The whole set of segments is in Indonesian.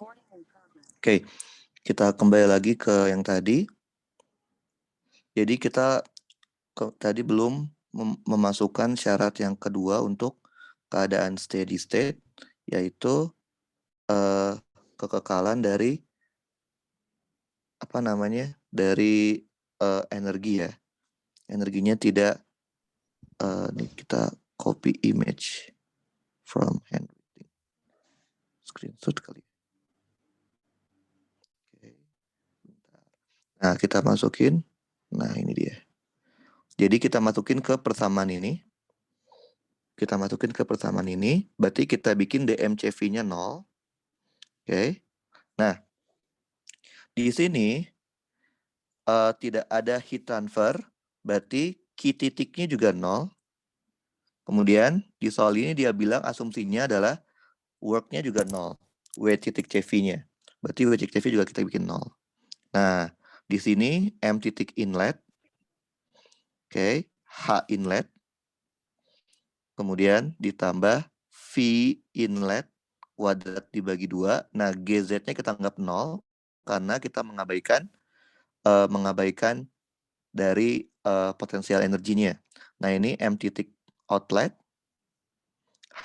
Oke, kita kembali lagi ke yang tadi. Jadi kita tadi belum memasukkan syarat yang kedua untuk keadaan steady state, yaitu kekekalan dari dari energi ya. Energinya tidak nih kita copy image from handwriting. Screenshot kali. Oke. Bentar. Nah, kita masukin. Nah, ini dia. Jadi kita masukin ke persamaan ini. Berarti kita bikin DMCV-nya 0. Oke. Nah, di sini tidak ada heat transfer, berarti Q titiknya juga 0. Kemudian di soal ini dia bilang asumsinya adalah work-nya juga 0. W titik CV-nya. Berarti W titik CV juga kita bikin 0. Nah, di sini M titik inlet. Oke, H inlet. Kemudian ditambah V inlet kuadrat dibagi 2. Nah, GZ-nya kita anggap 0 karena kita mengabaikan dari potensial energinya. Nah, ini M titik outlet,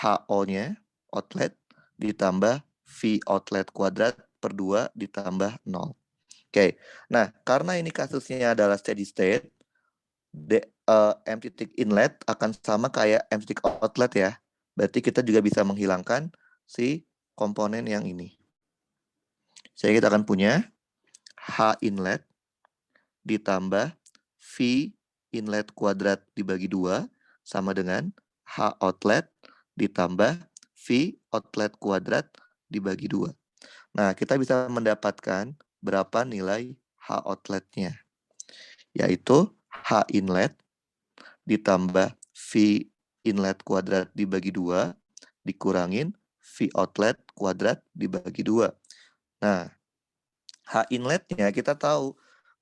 HO-nya outlet ditambah V outlet kuadrat per 2 ditambah 0. Oke, nah karena ini kasusnya adalah steady state, M titik inlet akan sama kayak M titik outlet ya. Berarti kita juga bisa menghilangkan si komponen yang ini. Jadi kita akan punya H inlet ditambah V inlet kuadrat dibagi 2 sama dengan H outlet ditambah V outlet kuadrat dibagi 2. Nah, kita bisa mendapatkan berapa nilai H outletnya. Yaitu H inlet ditambah V inlet kuadrat dibagi 2 dikurangin V outlet kuadrat dibagi 2. Nah, H inletnya kita tahu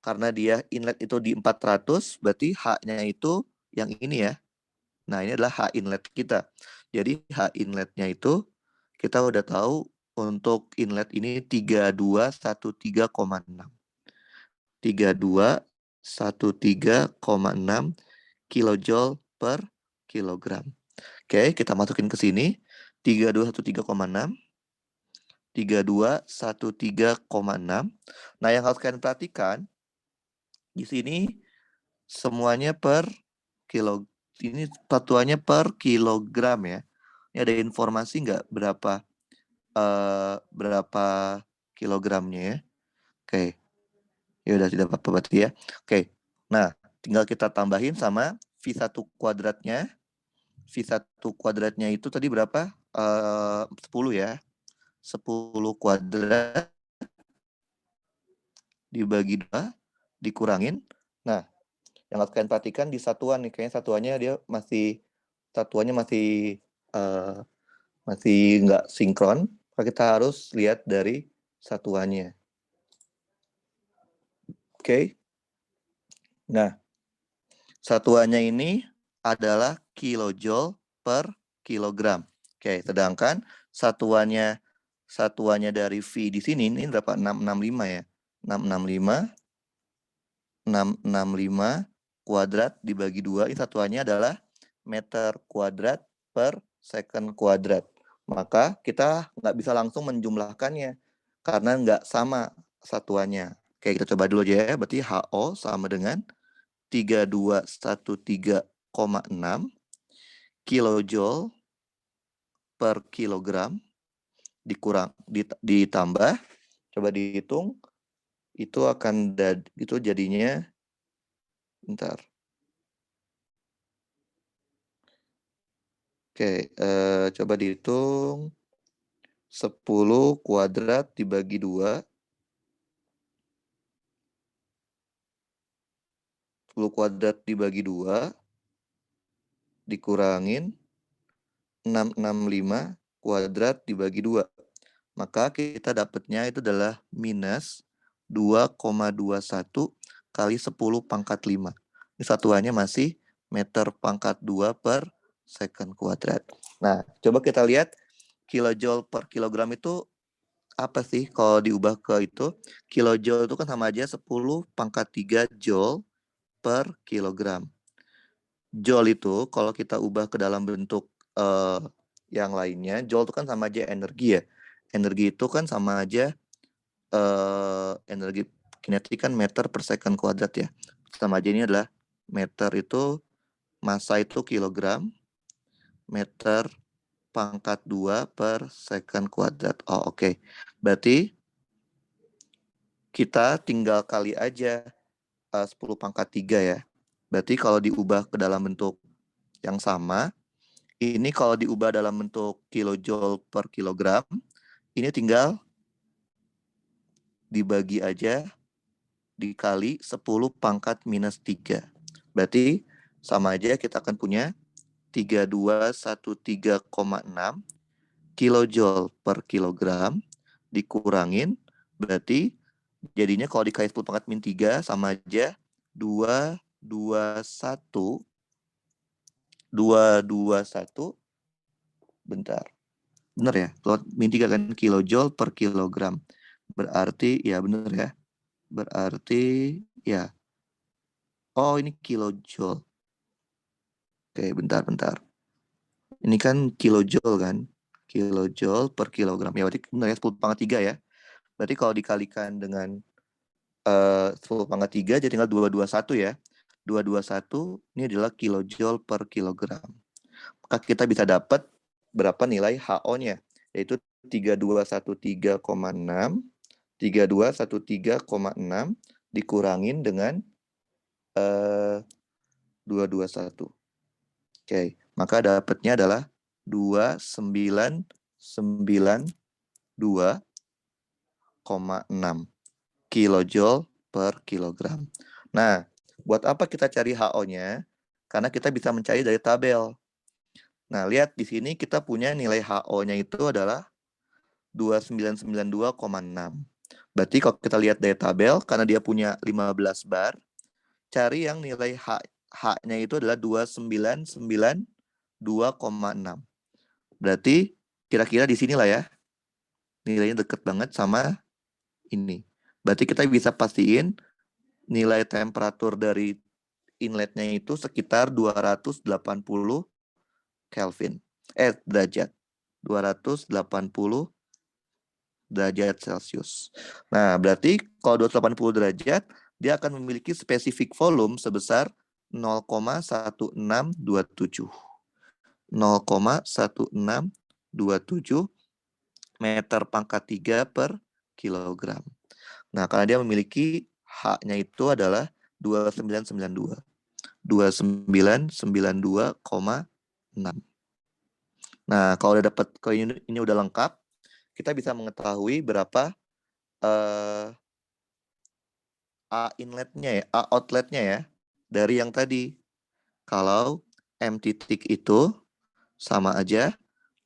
karena dia inlet itu di 400, berarti H-nya itu yang ini ya. Nah, ini adalah H inlet kita. Jadi H inletnya itu kita udah tahu untuk inlet ini 3213,6. 3213,6 kilojoule per kilogram. Oke, kita masukin ke sini. 3213,6. 3213,6. Nah, yang harus kalian perhatikan di sini semuanya per kilo. Ini satuannya per kilogram ya. Ini ada informasi nggak berapa kilogramnya ya? Oke. Ya udah tidak apa-apa berarti ya. Oke. Nah, tinggal kita tambahin sama V1 kuadratnya. V1 kuadratnya itu tadi berapa? 10 ya. 10 kuadrat dibagi 2 dikurangin. Nah, yang harus kalian perhatikan di satuan nih, kayaknya satuannya masih nggak sinkron. Kita harus lihat dari satuannya. Oke. Nah, satuannya ini adalah kilojoule per kilogram. Oke, sedangkan satuannya dari V di sini ini berapa? 665 ya. 665 kuadrat dibagi 2, ini satuannya adalah meter kuadrat per second kuadrat. Maka kita nggak bisa langsung menjumlahkannya karena nggak sama satuannya. Oke, kita coba dulu aja ya. Berarti HO sama dengan 3213,6 kilojoule per kilogram ditambah, coba dihitung, itu jadinya, bentar. Oke, coba dihitung 10 kuadrat dibagi 2. 10 kuadrat dibagi 2 dikurangin 665 kuadrat dibagi 2. Maka kita dapatnya itu adalah minus 2,21 kali 10 pangkat 5. Ini satuannya masih meter pangkat 2 per second kuadrat. Nah, coba kita lihat kilojoule per kilogram itu apa sih kalau diubah ke itu? Kilojoule itu kan sama aja 10⁻³ joule per kilogram. Joule itu kalau kita ubah ke dalam bentuk yang lainnya, joule itu kan sama aja energi ya. Energi itu kan sama aja energi kinetik kan meter per second kuadrat ya. Sama aja ini adalah meter itu massa itu kilogram, meter pangkat 2 per second kuadrat. Oh oke. Berarti kita tinggal kali aja 10⁻³ ya. Berarti kalau diubah ke dalam bentuk yang sama, ini kalau diubah dalam bentuk kilojoule per kilogram, ini tinggal dibagi aja dikali 10⁻⁻3. Berarti sama aja kita akan punya 3213,6 kilojoule per kilogram dikurangin, berarti jadinya kalau dikali 10⁻⁻3 sama aja 221 bentar. Benar ya? Kalau min 3 kan kilojoule per kilogram. Berarti ya benar ya. Berarti ya. Oh, ini kilojoule. Oke, bentar. Ini kan kilojoule kan? Kilojoule per kilogram. Ya berarti benar ya 10⁻3 ya. Berarti kalau dikalikan dengan 10⁻3 jadi tinggal 221 ya. 221 ini adalah kilojoule per kilogram. Maka kita bisa dapat berapa nilai HO-nya, yaitu 3213,6 dikurangin dengan 221. Oke, maka dapatnya adalah 2992,6 kilojoule per kilogram. Nah, buat apa kita cari HO-nya? Karena kita bisa mencari dari tabel. Nah, lihat di sini kita punya nilai HO-nya itu adalah 2992,6. Berarti kalau kita lihat dari tabel, karena dia punya 15 bar, cari yang nilai H-nya itu adalah 2992,6. Berarti kira-kira di sinilah ya. Nilainya deket banget sama ini. Berarti kita bisa pastiin nilai temperatur dari inletnya itu sekitar 280 Kelvin. Derajat. 280 derajat Celcius. Nah, berarti kalau 280 derajat, dia akan memiliki spesifik volume sebesar 0,1627. 0,1627 meter pangkat 3 per kilogram. Nah, karena dia memiliki H-nya itu adalah 2992. 2992,6. Nah, kalau udah dapat ini udah lengkap, kita bisa mengetahui berapa A inletnya ya, A outletnya ya, dari yang tadi. Kalau M titik itu sama aja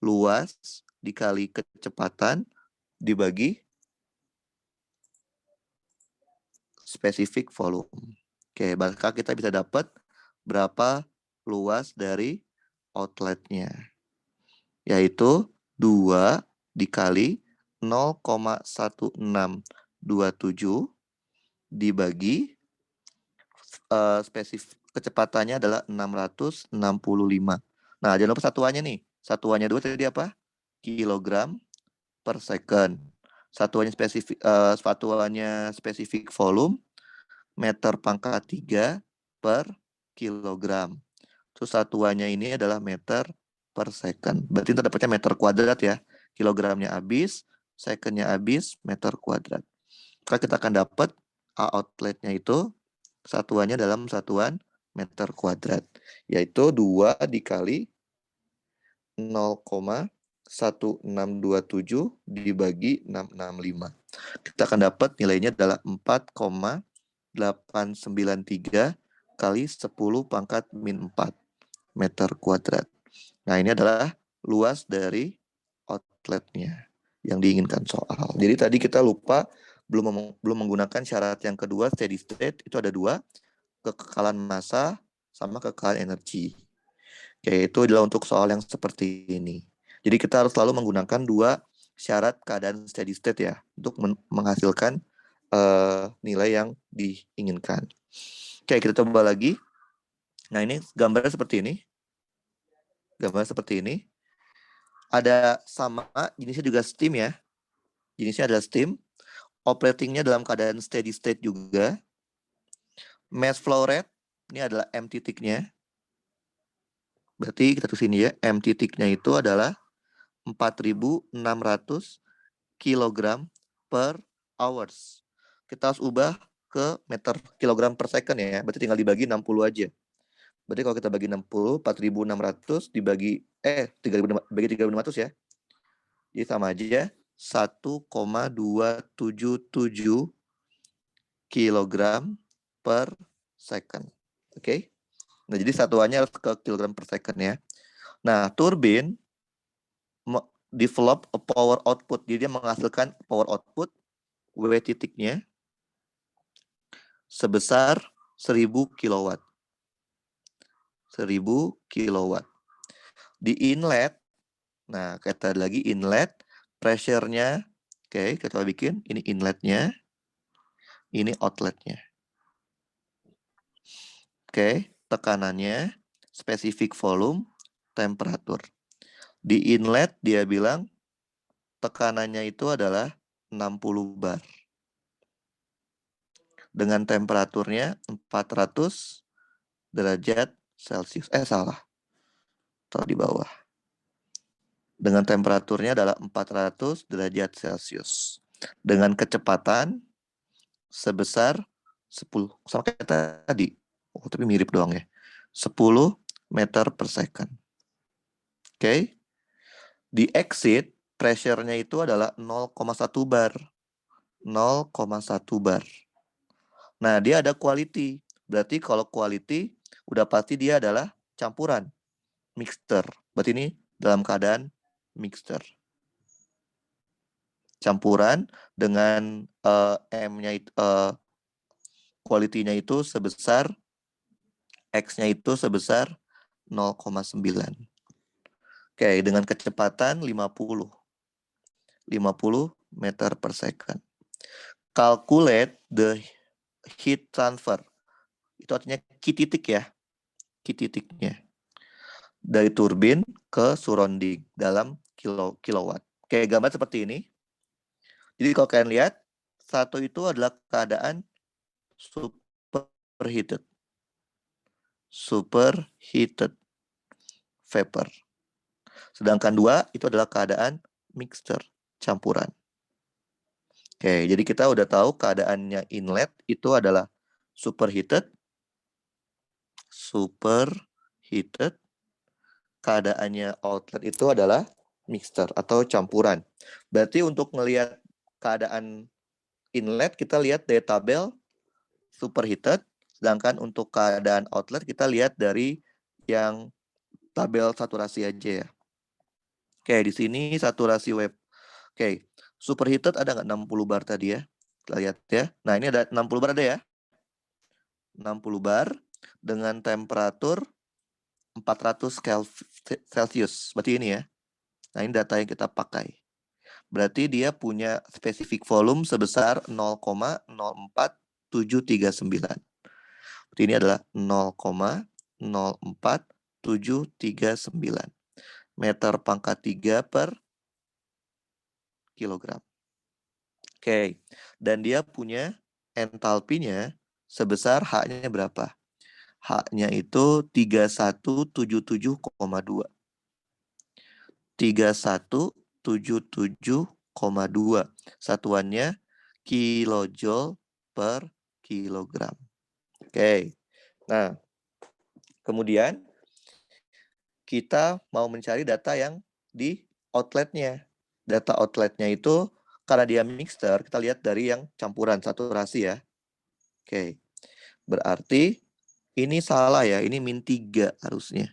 luas dikali kecepatan dibagi spesifik volume. Oke, maka kita bisa dapat berapa luas dari outletnya. Yaitu 2 dikali 0,1627 dibagi spesifik kecepatannya adalah 665. Nah, jangan lupa satuannya nih. Satuannya 2 tadi apa? Kilogram per second. Satuannya spesifik volume meter pangkat 3 per kilogram. Terus satuannya ini adalah meter per second. Berarti kita dapatnya meter kuadrat ya. Kilogramnya habis, secondnya habis, meter kuadrat. Maka kita akan dapat A outletnya itu satuannya dalam satuan meter kuadrat. Yaitu 2 dikali 0,1627 dibagi 665. Kita akan dapat nilainya adalah 4,893 kali 10⁻⁴ meter kuadrat. Nah, ini adalah luas dari outletnya yang diinginkan soal. Jadi tadi kita lupa belum menggunakan syarat yang kedua, steady state. Itu ada 2, kekekalan massa sama kekekalan energi. Oke, itu adalah untuk soal yang seperti ini. Jadi kita harus selalu menggunakan 2 syarat keadaan steady state ya, untuk menghasilkan nilai yang diinginkan. Oke, kita coba lagi. Nah, ini gambarnya seperti ini. Gambar seperti ini. Ada sama, jenisnya juga steam ya. Jenisnya adalah steam. Operatingnya dalam keadaan steady state juga. Mass flow rate, ini adalah M titiknya. Berarti kita tulis ini ya, M titiknya itu adalah 4.600 kg per hours. Kita harus ubah ke meter kilogram per second ya. Berarti tinggal dibagi 60 aja. Berarti kalau kita bagi 60, 4.600 dibagi 3.600 bagi 3.600 ya. Jadi sama aja 1,277 kg per second. Oke. Nah, jadi satuannya harus ke kilogram per second ya. Nah, turbin develop a power output. Jadi dia menghasilkan power output W titiknya sebesar 1000 kW. 1000 kW. Di inlet, nah kata lagi inlet, pressure-nya, oke, kita coba bikin, ini inletnya, ini outletnya. Oke, tekanannya, specific volume, temperatur. Di inlet dia bilang tekanannya itu adalah 60 bar. Dengan temperaturnya 400 derajat Celcius. Salah. Taruh di bawah. Dengan temperaturnya adalah 400 derajat Celcius. Dengan kecepatan sebesar 10. Sama kayak tadi. Oh, tapi mirip doang ya. 10 meter per second. Oke. Di exit, pressure-nya itu adalah 0,1 bar. 0,1 bar. Nah, dia ada quality. Berarti kalau quality, udah pasti dia adalah campuran. Mixture. Berarti ini dalam keadaan mixture. Campuran dengan M-nya itu quality-nya itu sebesar X-nya itu sebesar 0,9. Oke, dengan kecepatan 50 meter per second. Calculate the heat transfer. Itu artinya Q titik ya. Q titiknya. Dari turbin ke surrounding dalam kilowatt. Oke, gambar seperti ini. Jadi kalau kalian lihat, satu itu adalah keadaan superheated. Superheated vapor. Sedangkan dua itu adalah keadaan mixture, campuran. Oke, jadi kita udah tahu keadaannya inlet itu adalah superheated. Superheated. Keadaannya outlet itu adalah mixture atau campuran. Berarti untuk melihat keadaan inlet kita lihat dari tabel superheated, sedangkan untuk keadaan outlet kita lihat dari yang tabel saturasi aja ya. Oke, di sini saturasi web. Oke, superheated ada nggak 60 bar tadi ya? Kita lihat ya. Nah, ini ada 60 bar ada ya? 60 bar dengan temperatur 400 Celsius. Berarti ini ya. Nah, ini data yang kita pakai. Berarti dia punya specific volume sebesar 0,04739. Berarti ini adalah 0,04739 meter pangkat 3 per kilogram. Oke, dan dia punya entalpinya sebesar H-nya berapa? H-nya itu 3177,2. 3177,2. Satuannya kilojoule per kilogram. Oke. Nah, kemudian kita mau mencari data yang di outletnya. Data outletnya itu karena dia mixture, kita lihat dari yang campuran saturasi ya. Oke. Berarti ini salah ya, ini -3 harusnya.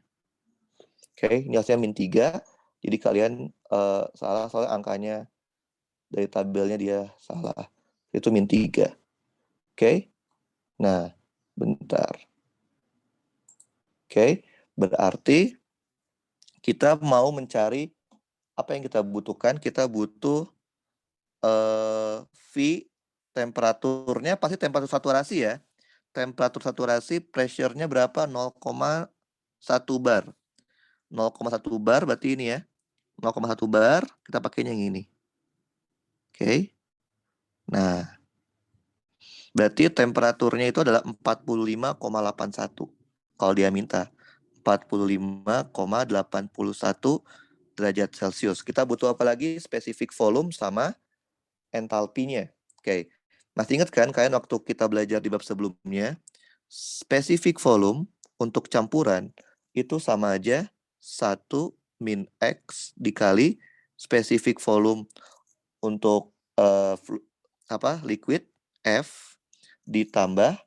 Oke, ini harusnya -3. Jadi kalian salah soalnya angkanya dari tabelnya dia salah. Itu -3. Oke. Nah, bentar. Oke, berarti kita mau mencari apa yang kita butuhkan? Kita butuh V temperaturnya pasti temperatur saturasi ya. Temperatur saturasi pressure-nya berapa? 0,1 bar. 0,1 bar berarti ini ya. 0,1 bar, kita pakainya yang ini. Oke. Nah, berarti temperaturnya itu adalah 45,81. Kalau dia minta 45,81 derajat Celcius. Kita butuh apa lagi? Specific volume sama entalpinya. Oke. Masih ingat kan kalian waktu kita belajar di bab sebelumnya, specific volume untuk campuran itu sama aja 1 min X dikali specific volume untuk liquid F ditambah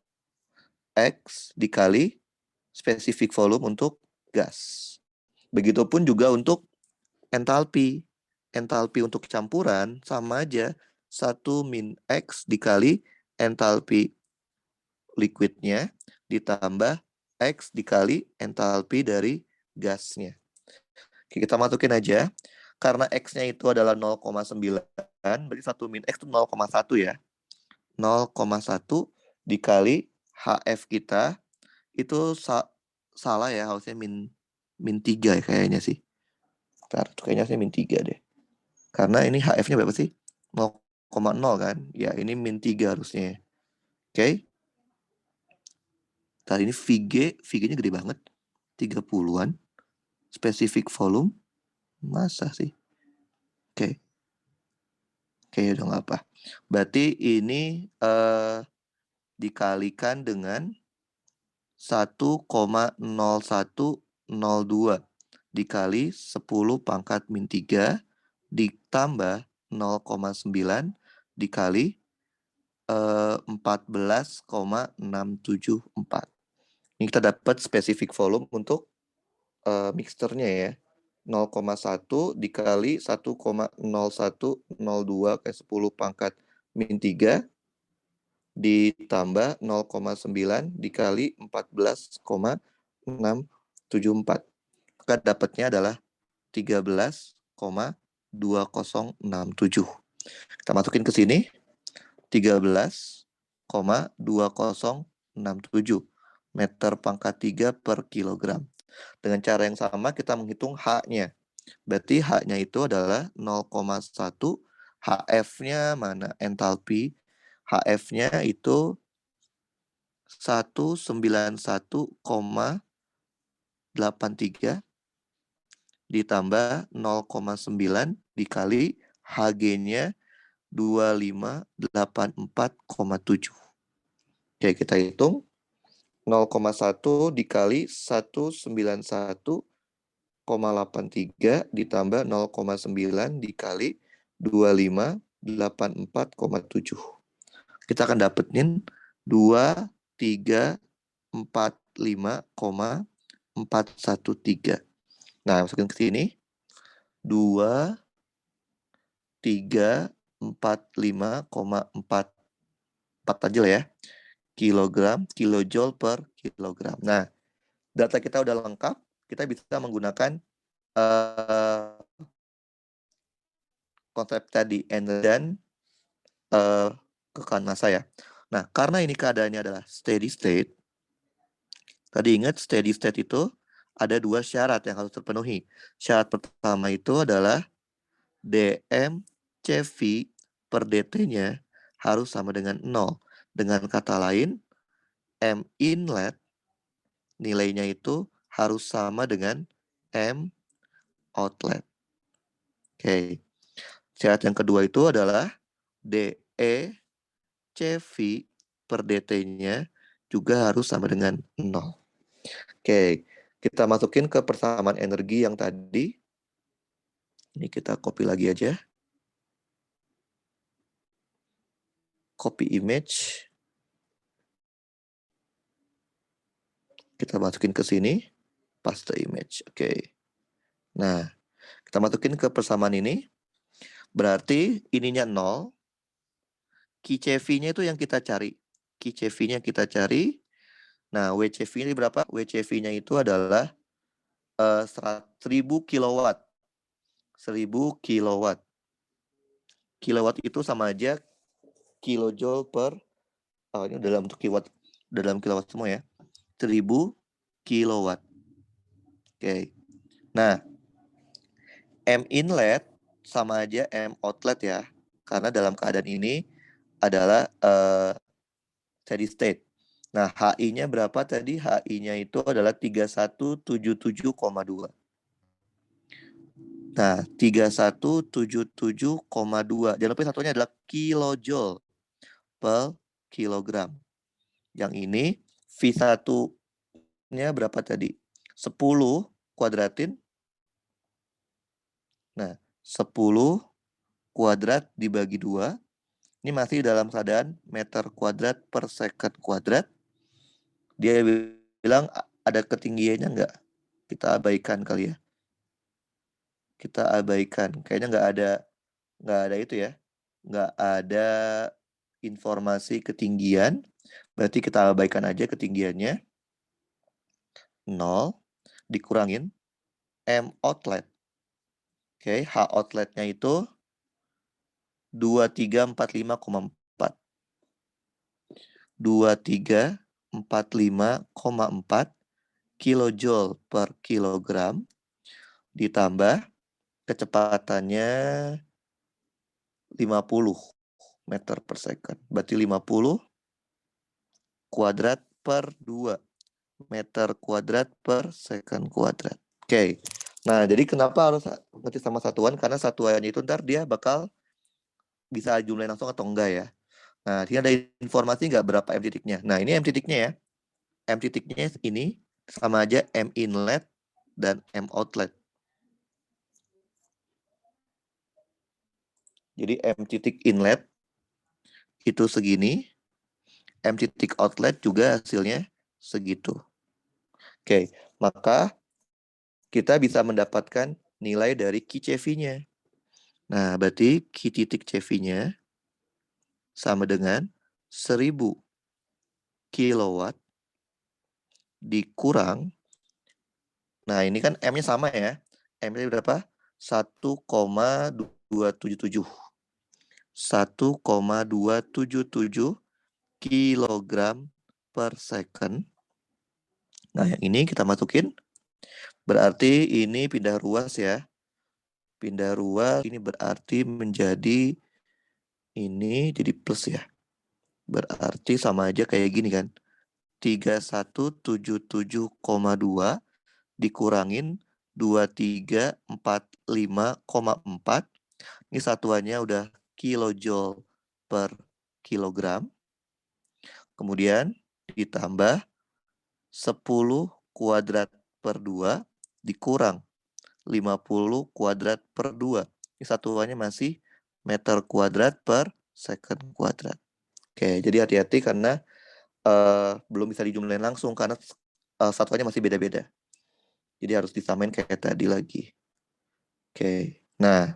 X dikali specific volume untuk gas. Begitupun juga untuk entalpi. Entalpi untuk campuran sama aja 1 min X dikali entalpi liquidnya ditambah X dikali entalpi dari gasnya. Oke, kita masukin aja. Karena X-nya itu adalah 0,9, berarti 1 min X itu 0,1 ya. 0,1 dikali HF kita, itu salah ya, harusnya min 3 ya kayaknya sih. Bentar, kayaknya saya min 3 deh. Karena ini HF-nya berapa sih? 0,0 kan? Ya, ini min 3 harusnya. Oke. Tadi ini VG-nya gede banget. 30-an. Specific volume. Masa sih? Oke. Oke, udah nggak apa. Berarti ini dikalikan dengan 1,0102 dikali 10 pangkat min 3 ditambah 0,9 dikali 14,674. Ini kita dapat specific volume untuk mixturnya ya. 0,1 dikali 1,0102 ke 10 pangkat min 3 ditambah 0,9 dikali 14,674. Maka dapatnya adalah 13,2067. Kita masukin ke sini 13,2067 meter pangkat 3 per kilogram. Dengan cara yang sama kita menghitung H-nya. Berarti H-nya itu adalah 0,1. HF-nya mana? Entalpi. HF-nya itu 191,83 ditambah 0,9 dikali Hg-nya 2584,7. Oke, kita hitung 0,1 dikali 191,83 ditambah 0,9 dikali 2584,7. Kita akan dapetin 2345,413. Nah, masukin ke sini 2345,4 aja lah ya. Kilojoule per kilogram. Nah, data kita udah lengkap, kita bisa menggunakan konsep tadi dan kekanan massa ya. Nah, karena ini keadaannya adalah steady state, tadi ingat steady state itu ada 2 syarat yang harus terpenuhi. Syarat pertama itu adalah dm CV per dt-nya harus sama dengan 0. Dengan kata lain, M inlet nilainya itu harus sama dengan M outlet. Oke. Syarat yang kedua itu adalah DE CV per dt-nya juga harus sama dengan 0. Oke, kita masukin ke persamaan energi yang tadi. Ini kita copy lagi aja. Copy image. Kita masukin ke sini. Paste image. Oke. Nah, kita masukin ke persamaan ini. Berarti ininya 0. QCV-nya itu yang kita cari. QCV-nya kita cari. Nah, WCV ini berapa? WCV-nya itu adalah 1000 kilowatt. 1000 kilowatt. Kilowatt itu sama aja kilojoule per, ini dalam bentuk kilowatt semua ya. 1000 kilowatt. Oke. Nah, M inlet sama aja M outlet ya. Karena dalam keadaan ini adalah steady state. Nah, HI-nya berapa tadi? HI-nya itu adalah 3177,2. Nah, 3177,2. Jangan lupa satunya adalah kilojoule per kilogram. Yang ini V1-nya berapa tadi? 10 kuadratin. Nah, 10 kuadrat dibagi 2. Ini masih dalam keadaan meter kuadrat per second kuadrat. Dia bilang ada ketinggiannya nggak? Kita abaikan kali ya. Kita abaikan. Kayaknya nggak ada itu ya. Nggak ada informasi ketinggian. Berarti kita abaikan aja ketinggiannya. 0 dikurangin M outlet. Oke, H outletnya itu 2345,4. 2345,4 kilojoule per kilogram ditambah kecepatannya 50 meter per second. Berarti 50 kuadrat per 2 meter kuadrat per second kuadrat. Oke. Nah, jadi kenapa harus ngerti sama satuan? Karena satuannya itu ntar dia bakal bisa jumlahin langsung atau enggak ya. Nah, ini ada informasi nggak berapa M titiknya? Nah, ini M titiknya ya. M titiknya ini sama aja M inlet dan M outlet. Jadi M titik inlet itu segini. M titik outlet juga hasilnya segitu. Oke, maka kita bisa mendapatkan nilai dari QCV-nya. Nah, berarti Q titik CV-nya sama dengan 1000 kilowatt dikurang. Nah, ini kan M-nya sama ya. M-nya berapa? 1,277. 1,277 kilogram per second. Nah, yang ini kita masukin. Berarti ini pindah ruas ya. Pindah ruas ini berarti menjadi ini jadi plus ya. Berarti sama aja kayak gini kan. 3177,2 dikurangin 2345,4. Ini satuannya udah kilojoule per kilogram. Kemudian ditambah 10 kuadrat per 2 dikurang 50 kuadrat per 2. Ini satuannya masih meter kuadrat per second kuadrat. Oke, jadi hati-hati karena belum bisa dijumlahin langsung karena satuannya masih beda-beda. Jadi harus disamain kayak tadi lagi. Oke, nah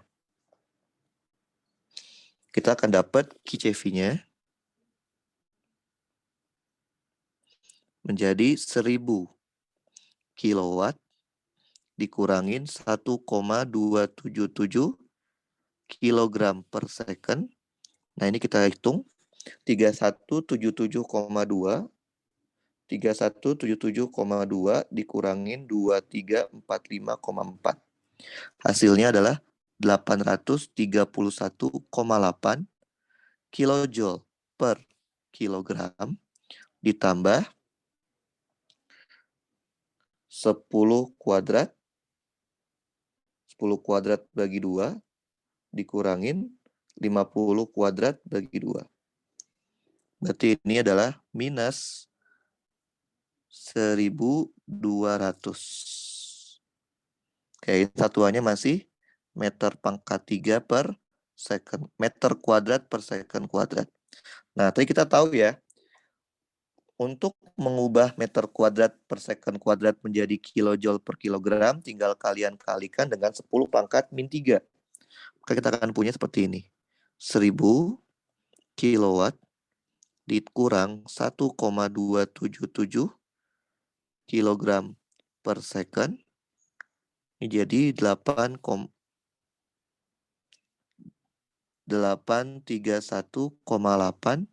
kita akan dapat QCV-nya menjadi 1000 kilowatt dikurangin 1,277 kilogram per second. Nah, ini kita hitung 3177,2 dikurangin 2345,4. Hasilnya adalah 831,8 kilojoule per kilogram ditambah 10 kuadrat bagi 2 dikurangin 50 kuadrat bagi 2. Berarti ini adalah minus 1200. Oke, satuannya masih meter pangkat 3 per second. Meter kuadrat per second kuadrat. Nah, tadi kita tahu ya, untuk mengubah meter kuadrat per second kuadrat menjadi kilojoule per kilogram, tinggal kalian kalikan dengan 10 pangkat min 3. Maka kita akan punya seperti ini. 1000 kilowatt dikurang 1,277 kilogram per second. Ini jadi 8,4 831,8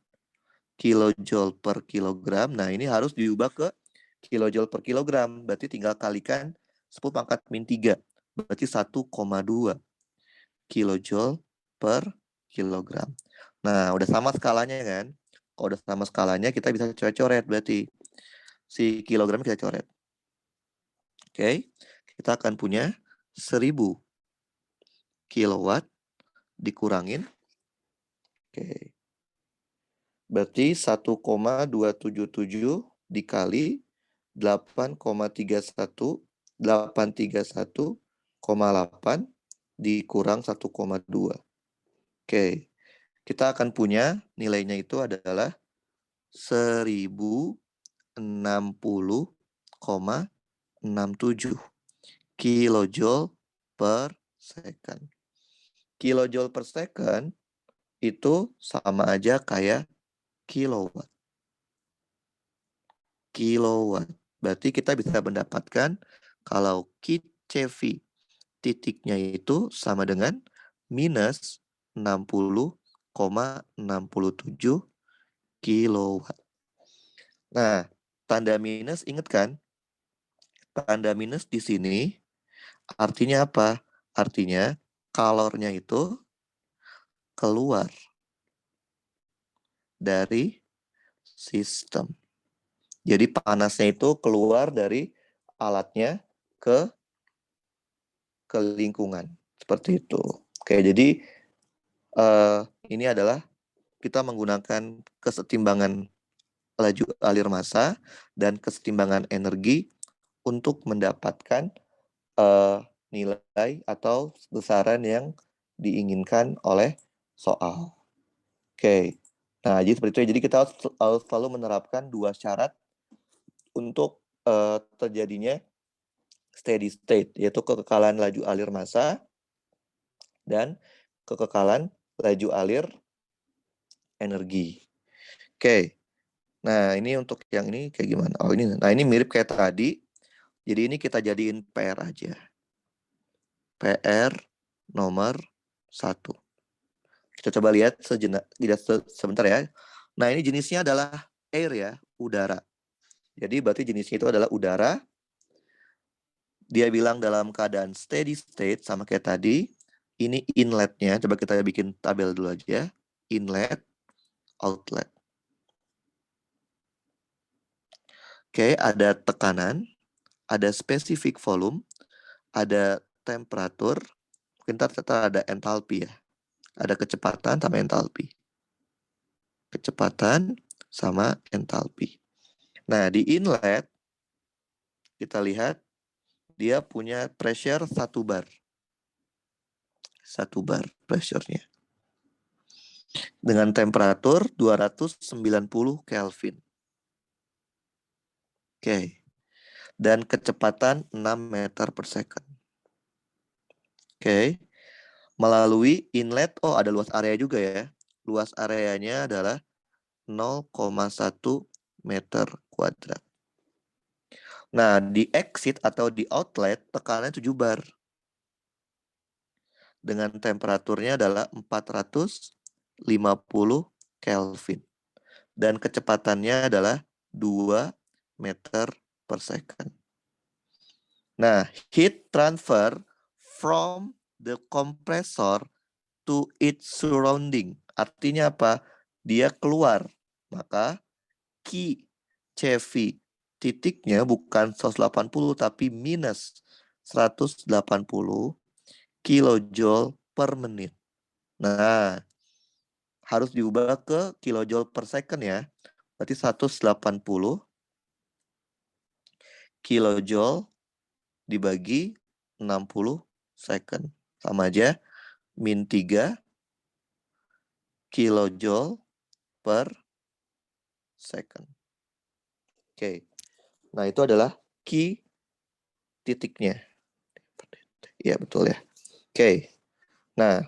kilojoule per kilogram. Nah, ini harus diubah ke kilojoule per kilogram. Berarti tinggal kalikan 10 pangkat min 3. Berarti 1,2 kilojoule per kilogram. Nah, udah sama skalanya kan? Kalau udah sama skalanya, kita bisa coret-coret berarti. Si kilogram kita coret. Oke, kita akan punya 1000 kilowatt dikurangin. Oke. Berarti 1,277 dikali 8,8 dikurang 1,2. Oke. Kita akan punya nilainya itu adalah 1060,67 kilojoule per second. Kilojoule per second itu sama aja kayak kilowatt. Kilowatt. Berarti kita bisa mendapatkan kalau QCV titiknya itu sama dengan minus 60,67 kilowatt. Nah, tanda minus ingat kan? Tanda minus di sini artinya apa? Artinya kalornya itu keluar dari sistem. Jadi panasnya itu keluar dari alatnya ke lingkungan. Seperti itu. Oke, jadi ini adalah kita menggunakan kesetimbangan laju alir massa dan kesetimbangan energi untuk mendapatkan nilai atau besaran yang diinginkan oleh soal. Oke. Nah, jadi seperti itu. Jadi kita harus selalu menerapkan dua syarat untuk terjadinya steady state, yaitu kekekalan laju alir massa dan kekekalan laju alir energi. Oke. Nah, ini untuk yang ini kayak gimana? Oh, ini. Nah, ini mirip kayak tadi. Jadi ini kita jadiin PR aja. PR nomor 1. Kita coba lihat sebentar ya. Nah, ini jenisnya adalah air ya, udara. Jadi berarti jenisnya itu adalah udara. Dia bilang dalam keadaan steady state sama kayak tadi. Ini inletnya. Coba kita bikin tabel dulu aja. Inlet, outlet. Oke, ada tekanan, ada specific volume, ada temperatur, mungkin ternyata ada entalpi ya. Ada kecepatan sama entalpi. Kecepatan sama entalpi. Nah, di inlet, kita lihat, dia punya pressure 1 bar. 1 bar pressure-nya. Dengan temperatur 290 Kelvin. Oke. Dan kecepatan 6 meter per second. Oke. Melalui inlet, ada luas area juga ya. Luas areanya adalah 0,1 meter kuadrat. Nah, di exit atau di outlet, tekanannya 7 bar. Dengan temperaturnya adalah 450 Kelvin. Dan kecepatannya adalah 2 meter per second. Nah, heat transfer from the compressor to its surrounding. Artinya apa? Dia keluar. Maka QCV titiknya bukan 180 tapi minus 180 kilojoule per menit. Nah, harus diubah ke kilojoule per second ya. Berarti 180 kilojoule dibagi 60 second. Sama aja, min 3 kilojoule per second. Oke. Nah, itu adalah key titiknya. Ya, betul ya. Oke. Nah,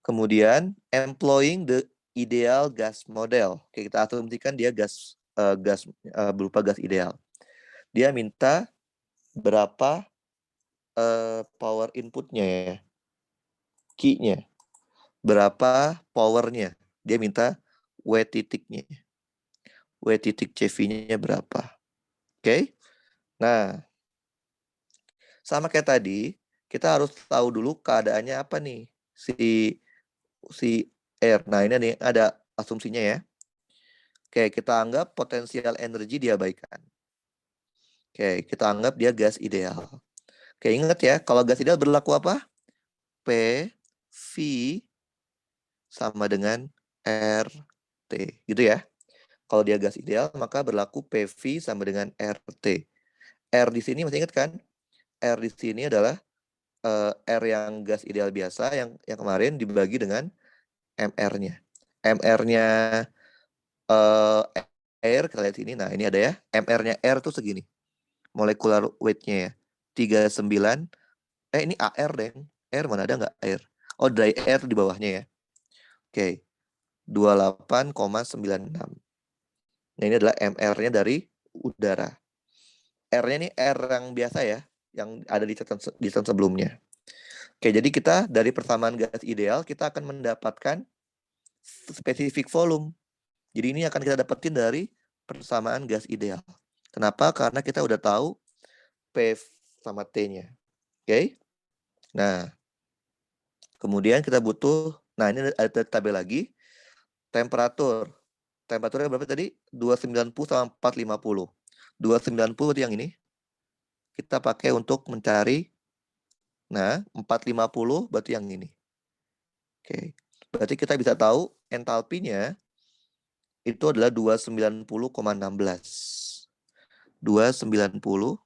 kemudian employing the ideal gas model. Oke, kita asumsikan dia gas berupa gas ideal. Dia minta berapa power inputnya ya, Q-nya. berapa powernya. Dia minta W titiknya. W titik CV-nya berapa. Oke. Nah, sama kayak tadi, kita harus tahu dulu keadaannya apa nih si air. Nah, ini nih ada asumsinya ya. Oke, kita anggap potensial energi diabaikan. Oke, kita anggap dia gas ideal. Oke, ingat ya, kalau gas ideal berlaku apa? P, V, sama dengan RT. Gitu ya. Kalau dia gas ideal, maka berlaku PV sama dengan RT. R di sini masih ingat kan? R di sini adalah R yang gas ideal biasa, yang kemarin dibagi dengan MR-nya. MR-nya air, kita lihat sini. Nah, ini ada ya. MR-nya R tuh segini. Molecular weight-nya ya. 39. Ini AR, deng. R mana ada nggak air? Oh, dry air di bawahnya ya. Oke. 28,96. Nah, ini adalah MR-nya dari udara. R-nya ini R yang biasa ya, yang ada di catatan sebelumnya. Oke, jadi kita dari persamaan gas ideal, kita akan mendapatkan spesifik volume. Jadi ini akan kita dapetin dari persamaan gas ideal. Kenapa? Karena kita udah tahu P sama T-nya. Oke. Nah, kemudian kita butuh, nah ini ada tabel lagi, temperatur. Temperaturnya berapa tadi? 290 sama 450. 290 itu yang ini. Kita pakai untuk mencari, nah 450 berarti yang ini. Oke. Berarti kita bisa tahu entalpinya itu adalah 290,16. 290,16.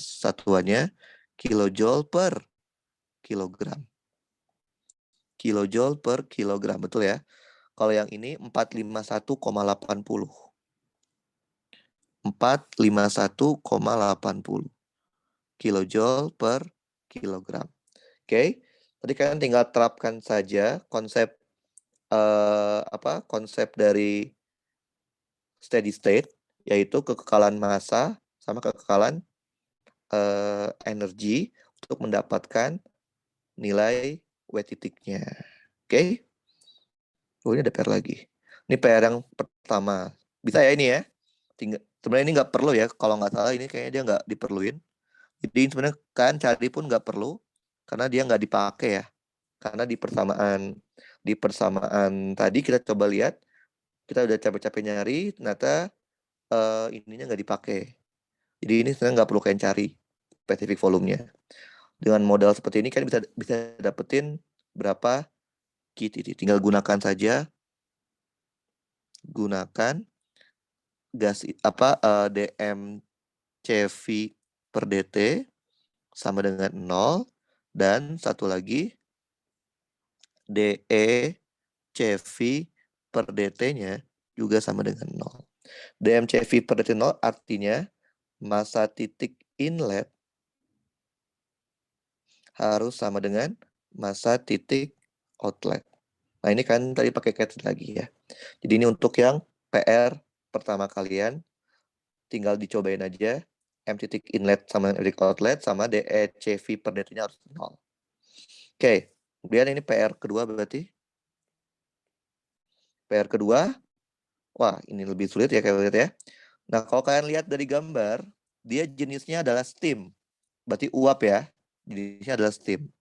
Satuannya kilojoule per kilogram. Kilojoule per kilogram, betul ya? Kalau yang ini 451,80. 451,80 kilojoule per kilogram. Oke. Tadi kalian tinggal terapkan saja konsep konsep dari steady state, yaitu kekekalan massa sama kekekalan energi untuk mendapatkan nilai W titiknya. Oke? Oh, ini ada PR lagi. Ini PR yang pertama. Bisa ya ini ya? Sebenarnya ini nggak perlu ya. Kalau nggak salah ini kayaknya dia nggak diperluin. Jadi sebenarnya kan cari pun nggak perlu. Karena dia nggak dipakai ya. Karena di persamaan tadi kita coba lihat. Kita udah capek-capek nyari. Ternyata ininya nggak dipakai. Jadi ini sebenarnya nggak perlu kalian cari spesifik volumenya. Dengan modal seperti ini kan bisa dapetin berapa kit ini. Tinggal gunakan saja. Gunakan gas dm CV per dt sama dengan 0, dan satu lagi de CV per dt-nya juga sama dengan 0. dm CV per dt 0 artinya massa titik inlet harus sama dengan massa titik outlet. Nah, ini kan tadi pakai cat lagi ya. Jadi ini untuk yang PR pertama kalian, tinggal dicobain aja. M titik inlet sama M titik outlet sama DECV per dt-nya harus 0. Oke, kemudian ini PR kedua berarti. PR kedua, wah ini lebih sulit ya kalian lihat ya. Nah, kalau kalian lihat dari gambar, dia jenisnya adalah steam. Berarti uap ya. Jenisnya adalah steam.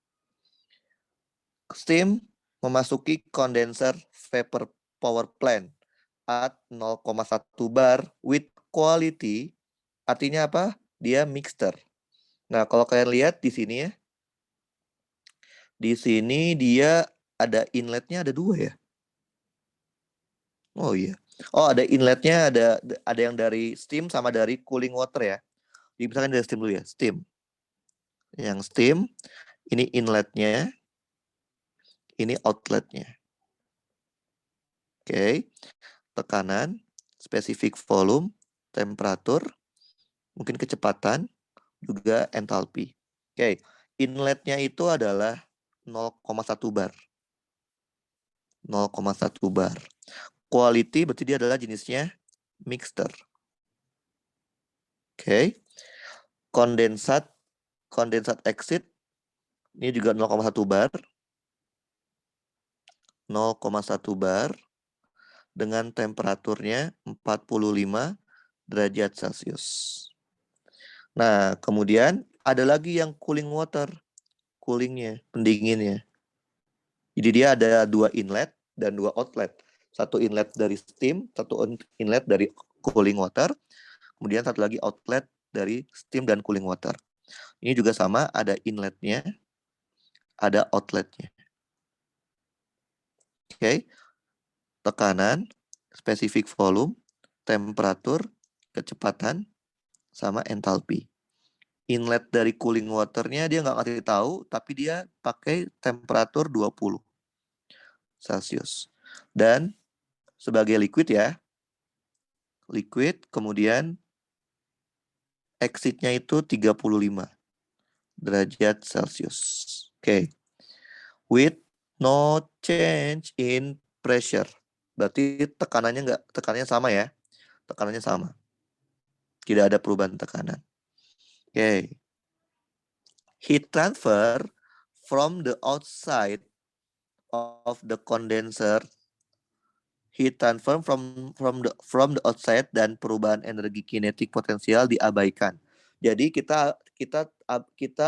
Steam memasuki condenser vapor power plant at 0,1 bar with quality, artinya apa? Dia mixture. Nah, kalau kalian lihat di sini ya, di sini dia ada inletnya ada 2 ya. Oh iya. Oh, ada inletnya ada yang dari steam sama dari cooling water ya. Jadi misalkan dari steam dulu ya, steam. Yang steam, ini inletnya, ini outletnya. Oke. Tekanan, spesifik volume, temperatur, mungkin kecepatan, juga entalpi. Oke, inletnya itu adalah 0,1 bar. 0,1 bar. Quality berarti dia adalah jenisnya mixture. Oke. Kondensat exit ini juga 0,1 bar. 0,1 bar dengan temperaturnya 45 derajat Celcius. Nah, kemudian ada lagi yang cooling water, coolingnya, pendinginnya. Jadi dia ada 2 inlet dan 2 outlet. Satu inlet dari steam, satu inlet dari cooling water, kemudian satu lagi outlet dari steam dan cooling water. Ini juga sama, ada inletnya, ada outletnya. Oke, tekanan, specific volume, temperatur, kecepatan, sama entalpi. Inlet dari cooling waternya dia nggak ngasih tahu, tapi dia pakai temperatur 20 Celcius. Dan sebagai liquid ya, liquid, kemudian exit-nya itu 35 derajat Celcius. Oke. With no change in pressure. Berarti tekanannya sama ya. Tekanannya sama. Tidak ada perubahan tekanan. Oke. Heat transfer from the outside of the condenser, heat transfer from the outside, dan perubahan energi kinetik potensial diabaikan. Jadi kita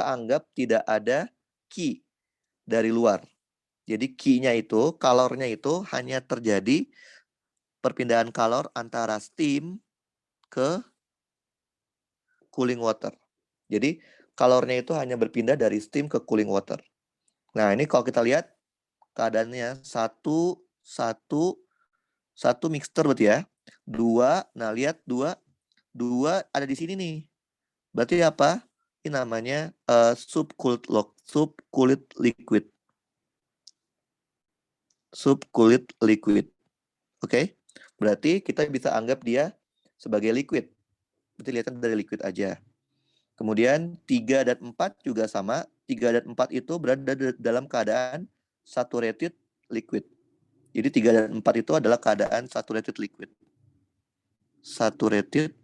anggap tidak ada Q dari luar. Jadi Q-nya itu, kalornya itu hanya terjadi perpindahan kalor antara steam ke cooling water. Jadi kalornya itu hanya berpindah dari steam ke cooling water. Nah, ini kalau kita lihat keadaannya satu mixture berarti ya. Dua, nah lihat dua ada di sini nih. Berarti apa? Ini namanya subcooled liquid. Subcooled liquid. Oke? Berarti kita bisa anggap dia sebagai liquid. Berarti lihatnya dari liquid aja. Kemudian 3 dan 4 juga sama. 3 dan 4 itu berada dalam keadaan saturated liquid. Jadi 3 dan 4 itu adalah keadaan saturated liquid. Saturated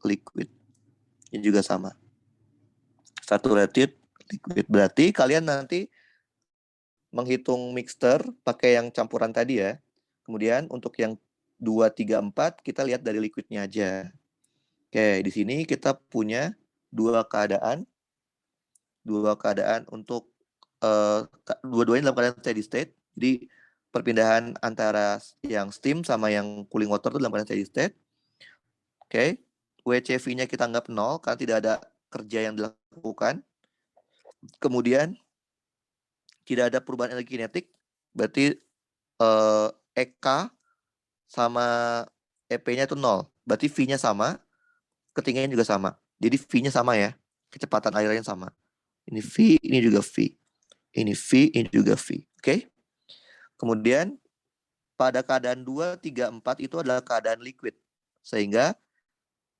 liquid. Ini juga sama. Saturated liquid. Berarti kalian nanti menghitung mixture pakai yang campuran tadi ya. Kemudian untuk yang 2, 3, 4 kita lihat dari liquidnya aja. Oke, di sini kita punya dua keadaan untuk dua-duanya dalam keadaan steady state. Jadi perpindahan antara yang steam sama yang cooling water itu dalam keadaan steady state. Oke, WCV-nya kita anggap 0 karena tidak ada kerja yang dilakukan. Kemudian tidak ada perubahan energi kinetik, berarti EK sama EP-nya itu 0. Berarti V-nya sama, ketinggian juga sama. Jadi V-nya sama ya, kecepatan airnya sama. Ini V, ini juga V. Ini V, ini juga V. Oke? Kemudian pada keadaan 2, 3, 4 itu adalah keadaan liquid. Sehingga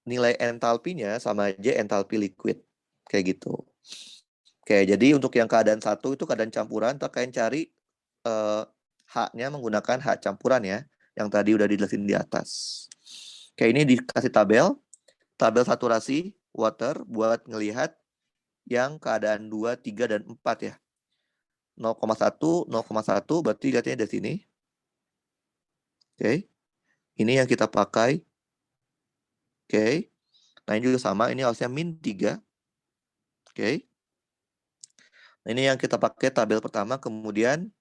nilai entalpinya sama aja entalpi liquid. Kayak gitu. Oke, jadi untuk yang keadaan 1 itu keadaan campuran, kalian cari H-nya menggunakan H campuran ya, yang tadi udah dijelasin di atas. Oke, ini dikasih tabel saturasi water buat ngelihat yang keadaan 2, 3, dan 4 ya. 0,1 berarti lihatnya dari sini. Oke. Ini yang kita pakai. Oke. Nah, ini juga sama, ini harusnya min 3. Oke. Nah, ini yang kita pakai tabel pertama, kemudian